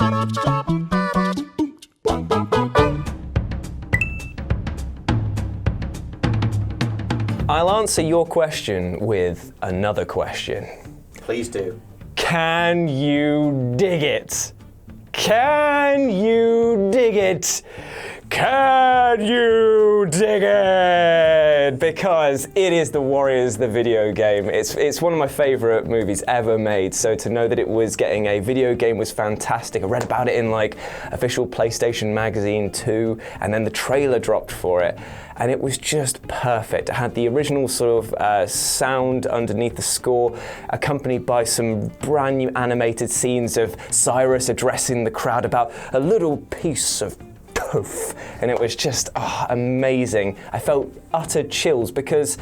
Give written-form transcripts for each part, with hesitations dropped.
I'll answer your question with another question. Please do. Can you dig it? Can you dig it? Can you dig it? Because it is The Warriors, the video game. It's one of my favourite movies ever made, so to know that it was getting a video game was fantastic. I read about it in like official PlayStation magazine too, and then the trailer dropped for it, and it was just perfect. It had the original sort of sound underneath the score, accompanied by some brand new animated scenes of Cyrus addressing the crowd about a little piece of poof, and it was just amazing. I felt utter chills because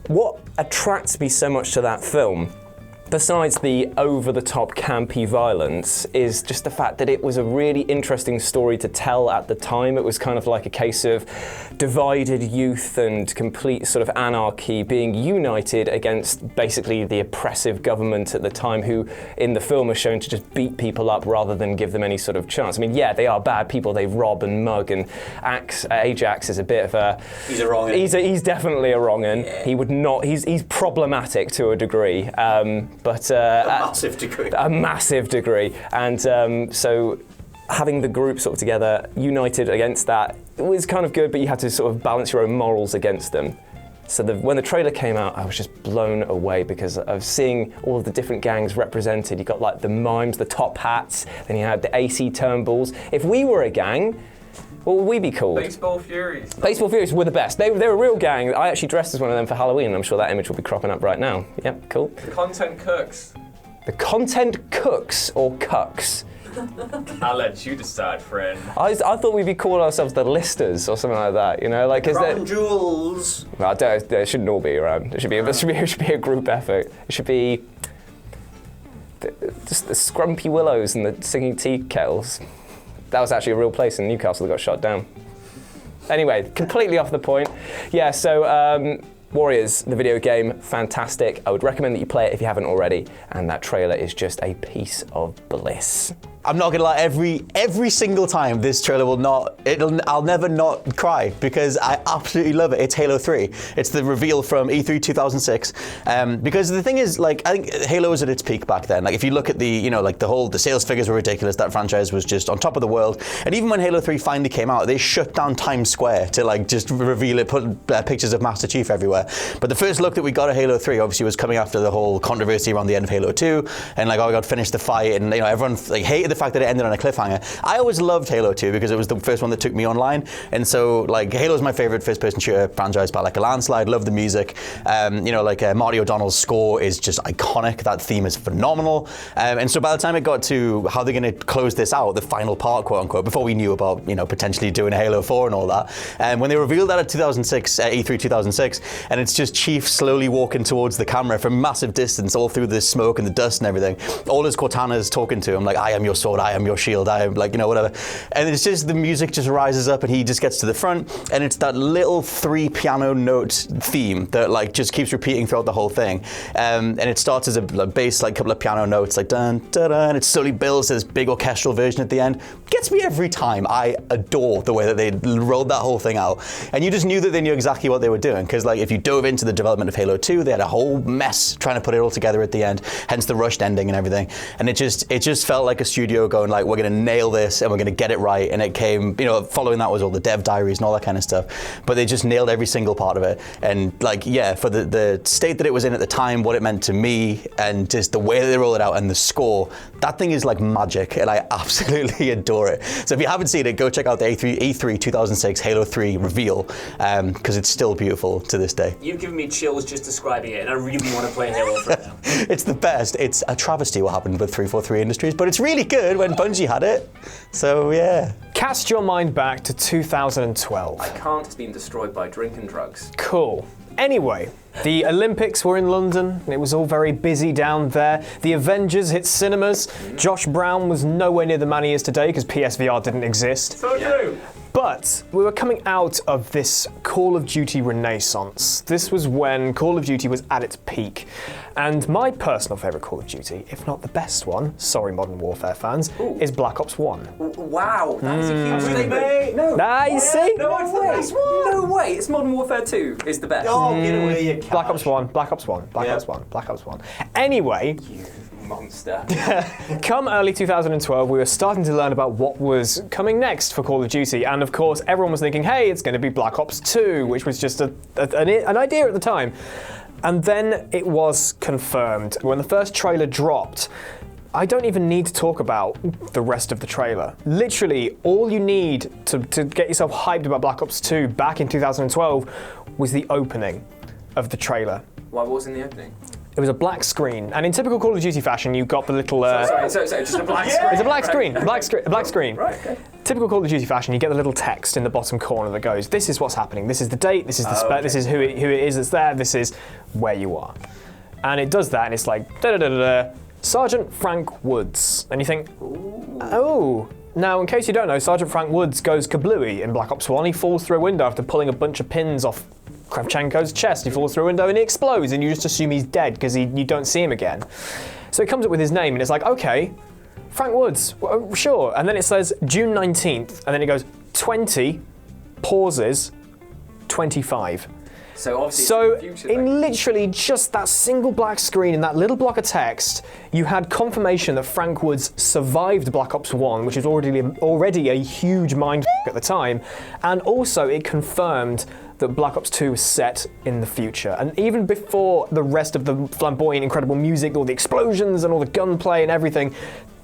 what attracts me so much to that film, besides the over-the-top campy violence, is just the fact that it was a really interesting story to tell at the time. It was kind of like a case of divided youth and complete sort of anarchy being united against basically the oppressive government at the time, who in the film are shown to just beat people up rather than give them any sort of chance. I mean, yeah, they are bad people, they rob and mug, and Ajax is a bit of a... He's a wrong-un. He's definitely a wrong-un. Yeah. He would not... He's problematic to a degree. But a massive degree. A massive degree. And so having the group sort of together, united against that, it was kind of good, but you had to sort of balance your own morals against them. So when the trailer came out, I was just blown away because of seeing all of the different gangs represented. You got like the mimes, the top hats, then you had the AC Turnbulls. If we were a gang, what would we be called? Baseball Furies. Baseball Furies were the best. They were a real gang. I actually dressed as one of them for Halloween, and I'm sure that image will be cropping up right now. Yep, cool. The Content Cooks. The Content Cooks or Cucks? I'll let you decide, friend. I thought we'd be calling ourselves the Listers or something like that, you know? Like, is there... Crown Jewels. No, they shouldn't all be around. It should be a group effort. It should be just the Scrumpy Willows and the Singing Tea Kettles. That was actually a real place in Newcastle that got shot down. Anyway, completely off the point. Yeah, so Warriors, the video game, fantastic. I would recommend that you play it if you haven't already, and that trailer is just a piece of bliss. I'm not gonna lie, every single time this trailer I'll never not cry because I absolutely love it. It's Halo 3. It's the reveal from E3 2006. Because the thing is, like, I think Halo was at its peak back then. Like, if you look at the sales figures were ridiculous. That franchise was just on top of the world. And even when Halo 3 finally came out, they shut down Times Square to like just reveal it, put pictures of Master Chief everywhere. But the first look that we got at Halo 3 obviously was coming after the whole controversy around the end of Halo 2, and like, oh, I got finished the fight, and everyone like hated the fact that it ended on a cliffhanger. I always loved Halo 2 because it was the first one that took me online, and so like Halo's my favorite first-person shooter franchise by like a landslide. Love the music. Marty O'Donnell's score is just iconic. That theme is phenomenal. And so by the time it got to how they're going to close this out, the final part, quote unquote, before we knew about potentially doing a Halo 4 and all that, and when they revealed that at E3 2006, and it's just Chief slowly walking towards the camera from massive distance, all through the smoke and the dust and everything. All his Cortana's talking to him like, I am your sword, I am your shield, I am whatever. And it's just, the music just rises up and he just gets to the front, and it's that little 3 piano note theme that like just keeps repeating throughout the whole thing. And it starts as a bass, like couple of piano notes, like dun, dun, dun, and it slowly builds to this big orchestral version at the end. Gets me every time. I adore the way that they rolled that whole thing out. And you just knew that they knew exactly what they were doing, because like if you dove into the development of Halo 2, they had a whole mess trying to put it all together at the end, hence the rushed ending and everything. And it just felt like a studio going like, we're gonna nail this and we're gonna get it right. And it came, following that was all the dev diaries and all that kind of stuff. But they just nailed every single part of it. And like, yeah, for the state that it was in at the time, what it meant to me, and just the way that they roll it out and the score, that thing is like magic, and I absolutely adore it. So if you haven't seen it, go check out the E3 2006 Halo 3 reveal, because it's still beautiful to this day. You've given me chills just describing it, and I really want to play Halo 3 now. It's the best. It's a travesty what happened with 343 Industries, but it's really good when Bungie had it. So yeah. Cast your mind back to 2012. I can't. It's been destroyed by drink and drugs. Cool. Anyway, the Olympics were in London, and it was all very busy down there. The Avengers hit cinemas. Josh Brown was nowhere near the man he is today because PSVR didn't exist. So true. But we were coming out of this Call of Duty renaissance. This was when Call of Duty was at its peak. And my personal favourite Call of Duty, if not the best one, sorry Modern Warfare fans, is Black Ops 1. Wow, that's a huge statement. No. You see? No way. It's Modern Warfare 2 is the best. Oh, get away, you cash. Black Ops 1, Black Ops 1, Black Ops 1, Black Ops 1. Anyway, Monster. come early 2012, we were starting to learn about what was coming next for Call of Duty, and of course, everyone was thinking, hey, it's going to be Black Ops 2, which was just an idea at the time. And then it was confirmed. When the first trailer dropped, I don't even need to talk about the rest of the trailer. Literally, all you need to get yourself hyped about Black Ops 2 back in 2012 was the opening of the trailer. What was in the opening? It was a black screen, and in typical Call of Duty fashion, you got the little. Sorry, just a black screen. It's a black screen, a black screen. Right, okay. Typical Call of Duty fashion, you get the little text in the bottom corner that goes, "This is what's happening. This is the date. This is the spec. This is who it is that's there. This is where you are," and it does that, and it's like da da da da da. Sergeant Frank Woods, and you think, oh. Now, in case you don't know, Sergeant Frank Woods goes kablooey in Black Ops 1. He falls through a window after pulling a bunch of pins off Kravchenko's chest. He falls through a window and he explodes, and you just assume he's dead because you don't see him again. So it comes up with his name, and it's like, okay, Frank Woods, sure. And then it says June 19th, and then it goes 20, pauses, 25. So obviously So it's the future, in literally just that single black screen and that little block of text, you had confirmation that Frank Woods survived Black Ops 1, which was already a huge mind at the time, and also it confirmed that Black Ops 2 was set in the future. And even before the rest of the flamboyant, incredible music, all the explosions and all the gunplay and everything,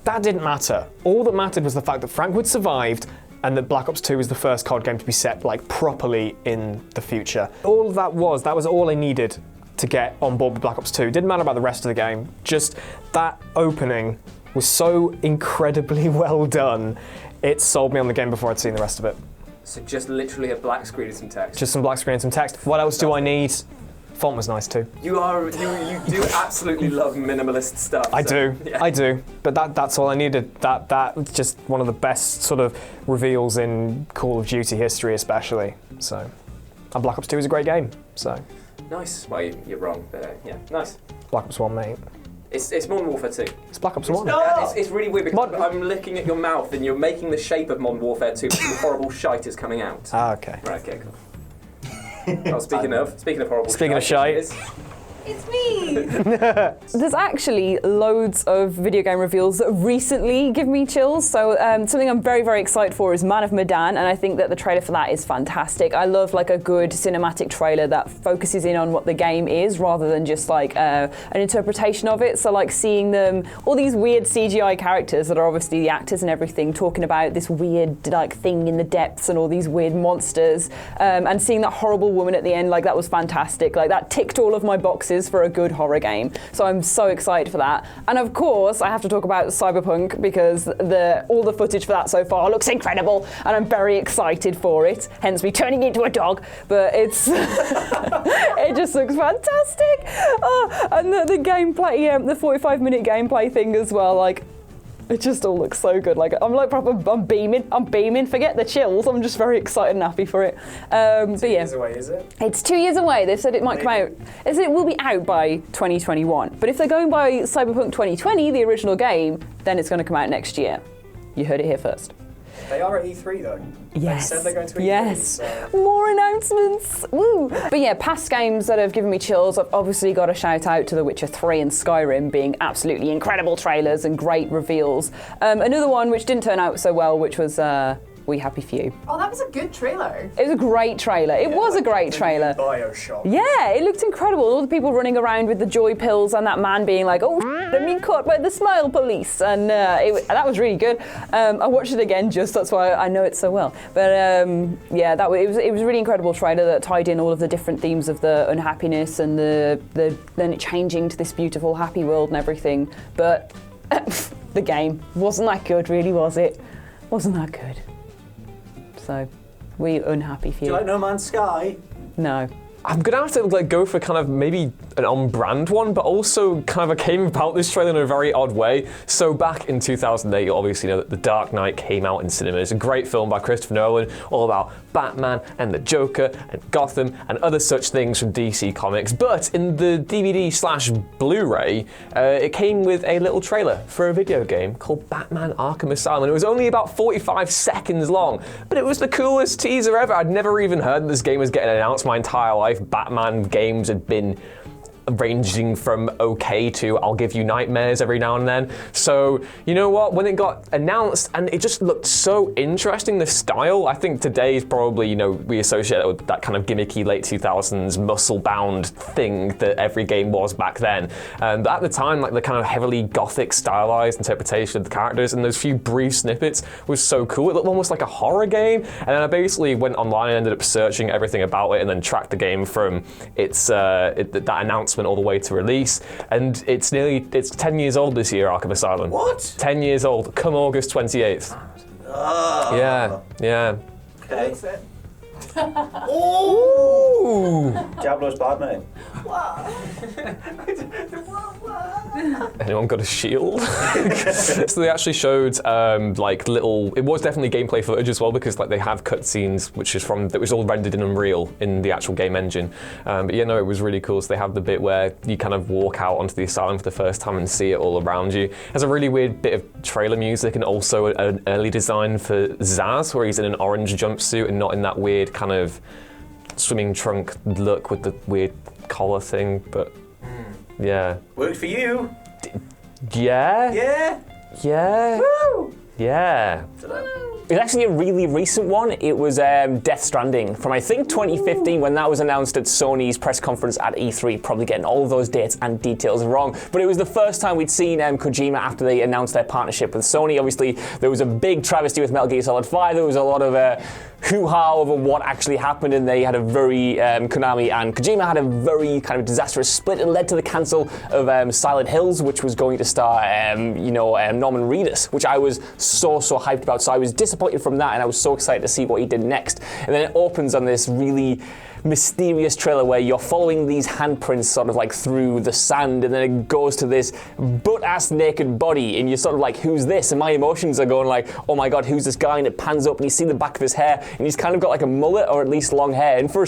that didn't matter. All that mattered was the fact that Frank Woods survived and that Black Ops 2 is the first COD game to be set like properly in the future. All that was all I needed to get on board with Black Ops 2. Didn't matter about the rest of the game, just that opening was so incredibly well done. It sold me on the game before I'd seen the rest of it. So just literally a black screen and some text. Just some black screen and some text. What else do I need? Font was nice too. You do absolutely love minimalist stuff. I so, do, yeah. I do. But that's all I needed. That was just one of the best sort of reveals in Call of Duty history, especially. So, and Black Ops 2 is a great game. So, Nice. Well, you're wrong, but yeah, nice. Black Ops 1, mate. It's Modern Warfare 2. It's Black Ops 1. It's really weird because I'm looking at your mouth and you're making the shape of Modern Warfare 2, but some horrible shite is coming out. Ah, okay. Right, okay, cool. Well, speaking of horrible Speaking of shite. It's me! There's actually loads of video game reveals that recently give me chills. So something I'm very, very excited for is Man of Medan, and I think that the trailer for that is fantastic. I love like a good cinematic trailer that focuses in on what the game is rather than just like an interpretation of it. So like seeing them, all these weird CGI characters that are obviously the actors and everything, talking about this weird like thing in the depths and all these weird monsters, and seeing that horrible woman at the end, like that was fantastic. Like that ticked all of my boxes for a good horror game. So I'm so excited for that. And of course, I have to talk about Cyberpunk because all the footage for that so far looks incredible and I'm very excited for it. Hence me turning into a dog. But it's it just looks fantastic. Oh, and the gameplay, the 45-minute gameplay thing as well, like it just all looks so good. Like I'm I'm beaming. Forget the chills. I'm just very excited and happy for it. But 2 yeah, years away, is it? it's 2 years away. They've said it might come out. They said it will be out by 2021. But if they're going by Cyberpunk 2020, the original game, then it's going to come out next year. You heard it here first. They are at E3 though. Yes. They said they're going to E3. Yes. So. More announcements. Woo. But yeah, past games that have given me chills. I've obviously got to shout out to The Witcher 3 and Skyrim being absolutely incredible trailers and great reveals. Another one which didn't turn out so well, which was We Happy Few. Oh, that was a good trailer. It was a great trailer. It was a great trailer. Bioshock. Yeah, it looked incredible. All the people running around with the joy pills and that man being like, oh, I'm being caught by the smile police. And that was really good. I watched it again that's why I know it so well. But yeah, it was a really incredible trailer that tied in all of the different themes of the unhappiness and then it changing to this beautiful happy world and everything. But the game wasn't that good, really, was it? Wasn't that good. So, we unhappy few. Do you like No Man's Sky? No. I'm gonna have to like go for kind of maybe an on-brand one, but also kind of came about this trailer in a very odd way. So back in 2008, you obviously know that The Dark Knight came out in cinemas. A great film by Christopher Nolan, all about Batman and the Joker and Gotham and other such things from DC Comics. But in the DVD/Blu-ray, it came with a little trailer for a video game called Batman Arkham Asylum. And it was only about 45 seconds long, but it was the coolest teaser ever. I'd never even heard that this game was getting announced my entire life. Batman games had been ranging from okay to I'll give you nightmares every now and then. So, you know what, when it got announced and it just looked so interesting, the style, I think today is probably, you know, we associate it with that kind of gimmicky late 2000s muscle-bound thing that every game was back then. But at the time, like the kind of heavily gothic stylized interpretation of the characters and those few brief snippets was so cool. It looked almost like a horror game. And then I basically went online and ended up searching everything about it and then tracked the game from its that announcement all the way to release, and it's 10 years old this year, Arkham Asylum. What? 10 years old, come August 28th. Yeah. Okay. Ooh! Diablo's bad, mate. Anyone got a shield? So they actually showed like little. It was definitely gameplay footage as well because like they have cutscenes, that was all rendered in Unreal in the actual game engine. But yeah, no, it was really cool. So they have the bit where you kind of walk out onto the asylum for the first time and see it all around you. There's a really weird bit of trailer music and also an early design for Zaz, where he's in an orange jumpsuit and not in that weird kind of swimming trunk look with the weird collar thing. But yeah. Worked for you. Yeah. Yeah. Woo! Yeah. It's actually a really recent one. It was Death Stranding from I think 2015 when that was announced at Sony's press conference at E3, probably getting all of those dates and details wrong. But it was the first time we'd seen Kojima after they announced their partnership with Sony. Obviously, there was a big travesty with Metal Gear Solid 5. There was a lot of hoo-ha over what actually happened, and they had a very, Konami and Kojima had a very kind of disastrous split. It led to the cancel of Silent Hills, which was going to star, Norman Reedus, which I was so hyped about. So I was disappointed from that, and I was so excited to see what he did next. And then it opens on this really mysterious trailer where you're following these handprints sort of like through the sand, and then it goes to this butt-ass naked body, and you're sort of like, who's this? And my emotions are going like, oh my god, who's this guy? And it pans up and you see the back of his hair, and he's kind of got like a mullet or at least long hair. And for a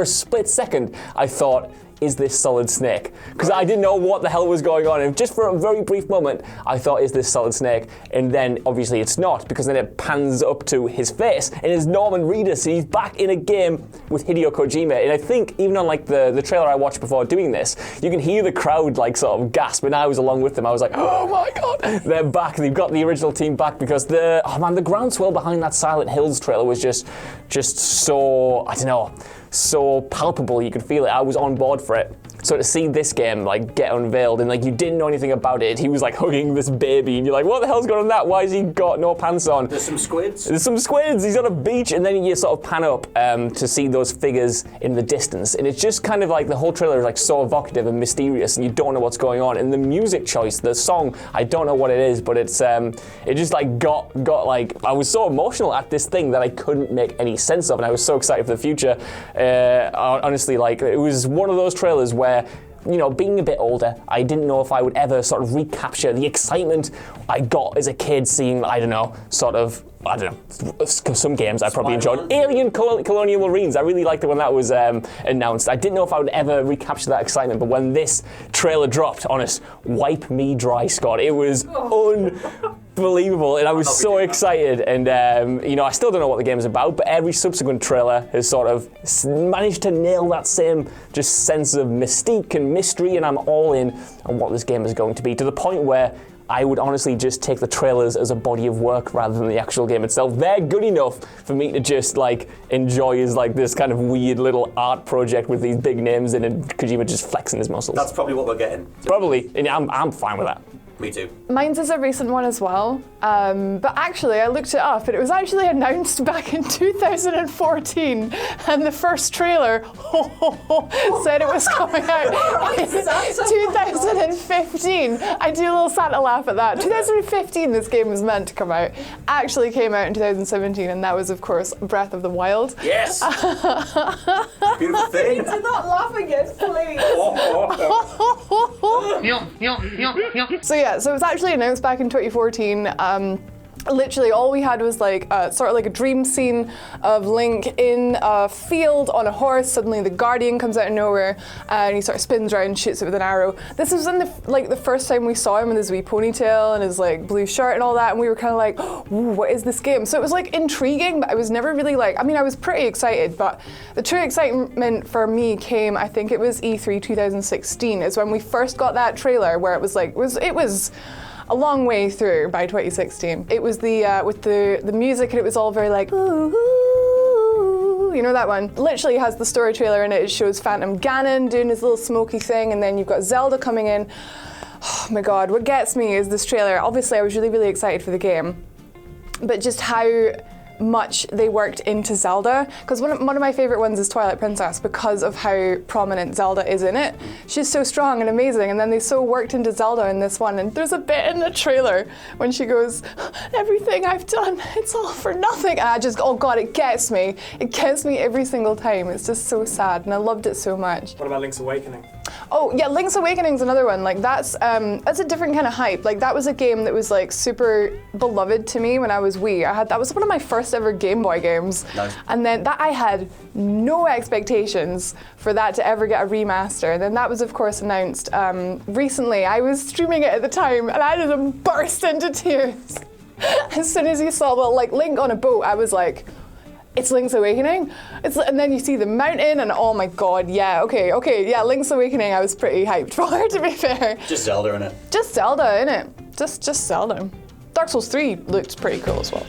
split second, I thought, is this Solid Snake? Because I didn't know what the hell was going on, and just for a very brief moment I thought, is this Solid Snake? And then obviously it's not, because then it pans up to his face and it's Norman Reedus. He's back in a game with Hideo Kojima, and I think even on like the trailer I watched before doing this, you can hear the crowd like sort of gasp, and I was along with them. I was like, oh my god, they're back. They've got the original team back, because the groundswell behind that Silent Hills trailer was just so, I don't know, so palpable. You could feel it. I was on board for it. So to see this game like get unveiled and like you didn't know anything about it, he was like hugging this baby and you're like, what the hell's going on with that? Why has he got no pants on? There's some squids. He's on a beach, and then you sort of pan up to see those figures in the distance, and it's just kind of like the whole trailer is like so evocative and mysterious, and you don't know what's going on. And the music choice, the song, I don't know what it is, but it's it just like got like, I was so emotional at this thing that I couldn't make any sense of, and I was so excited for the future. Honestly, like it was one of those trailers where, you know, being a bit older, I didn't know if I would ever sort of recapture the excitement I got as a kid seeing, some games I probably enjoyed. Alien Colonial Marines, I really liked it when that was announced. I didn't know if I would ever recapture that excitement, but when this trailer dropped, honest, wipe me dry, Scott. It was unbelievable, and I was so excited, and I still don't know what the game is about, but every subsequent trailer has sort of managed to nail that same just sense of mystique and mystery, and I'm all in on what this game is going to be, to the point where I would honestly just take the trailers as a body of work rather than the actual game itself. They're good enough for me to just like enjoy as like this kind of weird little art project with these big names in it, and Kojima just flexing his muscles. That's probably what we're getting. Probably, and I'm fine with that. Me too. Mine's is a recent one as well, but actually I looked it up and it was actually announced back in 2014, and the first trailer said it was coming out in 2015. I do a little Santa laugh at that. 2015 this game was meant to come out, actually came out in 2017, and that was of course Breath of the Wild. Yes! Beautiful thing. Do not laugh again, please. So yeah, so it was actually announced back in 2014. Literally all we had was like sort of like a dream scene of Link in a field on a horse. Suddenly the Guardian comes out of nowhere and he sort of spins around and shoots it with an arrow. This was in the first time we saw him with his wee ponytail and his like blue shirt and all that, and we were kind of like, ooh, what is this game? So it was like intriguing, but I was never really like, I mean, I was pretty excited, but the true excitement for me came, I think it was E3 2016 is when we first got that trailer where it was like, it was a long way through by 2016. It was with the music, and it was all very like, ooh, you know that one? Literally has the story trailer in it. It shows Phantom Ganon doing his little smoky thing, and then you've got Zelda coming in. Oh my god, what gets me is this trailer. Obviously I was really, really excited for the game, but just how much they worked into Zelda, because one of my favorite ones is Twilight Princess because of how prominent Zelda is in it. She's so strong and amazing, and then they so worked into Zelda in this one, and there's a bit in the trailer when she goes, everything I've done, it's all for nothing, and I just, oh god, it gets me every single time. It's just so sad, and I loved it so much. What about Link's Awakening? Oh yeah, Link's Awakening's another one. Like that's a different kind of hype. Like that was a game that was like super beloved to me when I was wee. That was one of my first ever Game Boy games. Nice. And then that I had no expectations for that to ever get a remaster. And then that was of course announced recently. I was streaming it at the time and I just burst into tears. As soon as you saw like Link on a boat, I was like, it's Link's Awakening? And then you see the mountain and oh my god, yeah, okay, yeah, Link's Awakening I was pretty hyped for, to be fair. Just Zelda in it. Just Zelda, innit? Just Zelda. Dark Souls 3 looked pretty cool as well.